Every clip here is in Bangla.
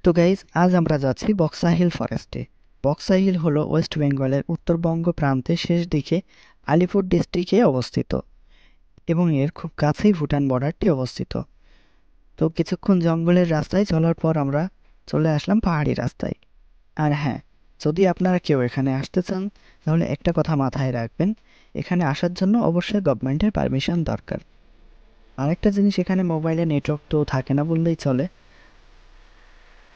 তো গাইজ আজ আমরা যাচ্ছি বক্সা হিল ফরেস্টে। বক্সা হিল হলো ওয়েস্ট বেঙ্গলের উত্তরবঙ্গ প্রান্তের শেষ দিকে আলিপুর ডিস্ট্রিক্টে অবস্থিত এবং এর খুব কাছেই ভুটান বর্ডারটি অবস্থিত। তো কিছুক্ষণ জঙ্গলের রাস্তায় চলার পর আমরা চলে আসলাম পাহাড়ি রাস্তায়। আর হ্যাঁ, যদি আপনারা কেউ এখানে আসতে চান তাহলে একটা কথা মাথায় রাখবেন, এখানে আসার জন্য অবশ্যই গভর্নমেন্টের পারমিশন দরকার। আরেকটা জিনিস, এখানে মোবাইলে নেটওয়ার্ক তো থাকে না বললেই চলে।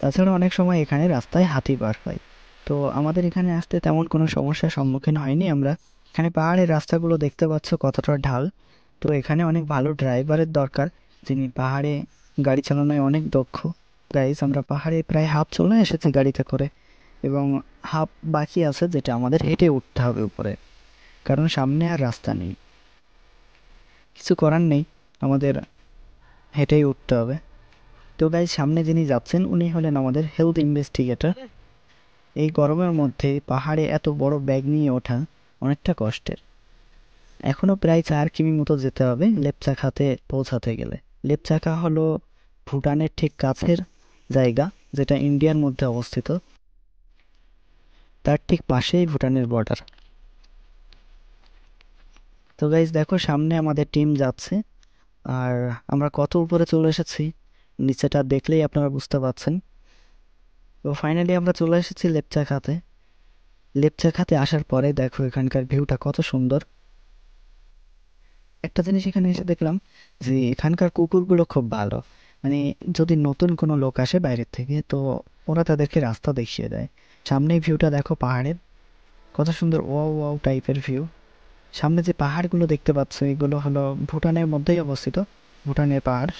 তাছাড়া অনেক সময় এখানে রাস্তায় হাতি বার হয়। তো আমাদের এখানে আসতে তেমন কোনো সমস্যার সম্মুখীন হয়নি আমরা। এখানে পাহাড়ের রাস্তাগুলো দেখতে পাচ্ছ কতটা ঢাল। তো এখানে অনেক ভালো ড্রাইভারের দরকার, যিনি পাহাড়ে গাড়ি চালানোয় অনেক দক্ষ। গাইস, আমরা পাহাড়ে প্রায় হাফ চলে এসেছি গাড়িতে করে, এবং হাফ বাকি আছে, যেটা আমাদের হেঁটে উঠতে হবে উপরে, কারণ সামনে আর রাস্তা নেই। কিছু করার নেই, আমাদের হেঁটেই উঠতে হবে। তো গাইস, সামনে যিনি যাচ্ছেন উনি হলেন আমাদের হেলথ ইনভেস্টিগেটর। এই গরমের মধ্যে পাহাড়ে এত বড় ব্যাগ নিয়ে ওঠা অনেকটা কষ্টের। এখনও প্রায় 4 কিমি মতো যেতে হবে লেপচাখাতে পৌঁছাতে গেলে। লেপচাখা হলো ভুটানের ঠিক কাছের জায়গা, যেটা ইন্ডিয়ার মধ্যে অবস্থিত। তার ঠিক পাশেই ভুটানের বর্ডার। তো গাইজ দেখো, সামনে আমাদের টিম যাচ্ছে, আর আমরা কত উপরে চলে এসেছি নিচেটা দেখলেই আপনারা বুঝতে পারছেন। তো ফাইনালি আমরা চলে এসেছি লেপচাখাতে। লেপচাখাতে আসার পরে দেখো এখানকার ভিউটা কত সুন্দর। একটা জিনিস এখানে এসে দেখলাম যে এখানকার কুকুরগুলো খুব ভালো। মানে যদি নতুন কোনো লোক আসে বাইরের থেকে, তো ওরা তাদেরকে রাস্তা দেখিয়ে দেয়। সামনেই ভিউটা দেখো পাহাড়ের, কত সুন্দর ওয়াও ওয়াও টাইপের ভিউ। সামনে যে পাহাড়গুলো দেখতে পাচ্ছ এগুলো হলো ভুটানের মধ্যেই অবস্থিত, ভুটানের পাহাড়।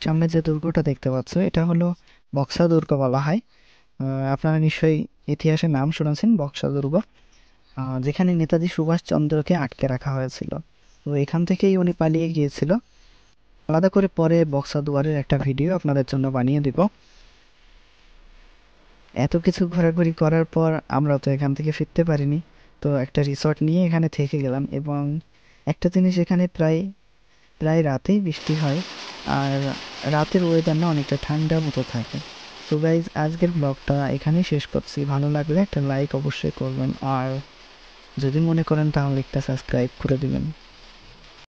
সামনে যে দুর্গটা দেখতে পাচ্ছ এটা হলো বক্সা দুর্গ বলা হয়। আপনারা নিশ্চয়ই ইতিহাসে নাম শুনেছেন বক্সা দুর্গ, যেখানে নেতাজি সুভাষচন্দ্রকে আটকে রাখা হয়েছিল। তো এখান থেকেই উনি পালিয়ে গিয়েছিল। আলাদা করে পরে বক্সা দুয়ারের একটা ভিডিও আপনাদের জন্য বানিয়ে দিব। এত কিছু ঘোরাঘুরি করার পর আমরা তো এখান থেকে ফিরতে পারিনি। তো একটা রিসর্ট নিয়ে এখানে থেকে গেলাম, এবং একটা জিনিস, এখানে প্রায় প্রায় রাতেই বৃষ্টি হয়, আর রাতের ওয়েদার না অনেকটা ঠান্ডা মতো থাকে। তো গাইজ, আজকের ব্লগটা এখানেই শেষ করছি। ভালো লাগলে একটা লাইক অবশ্যই করবেন, আর যদি মনে করেন তাহলে একটা সাবস্ক্রাইব করে দিবেন।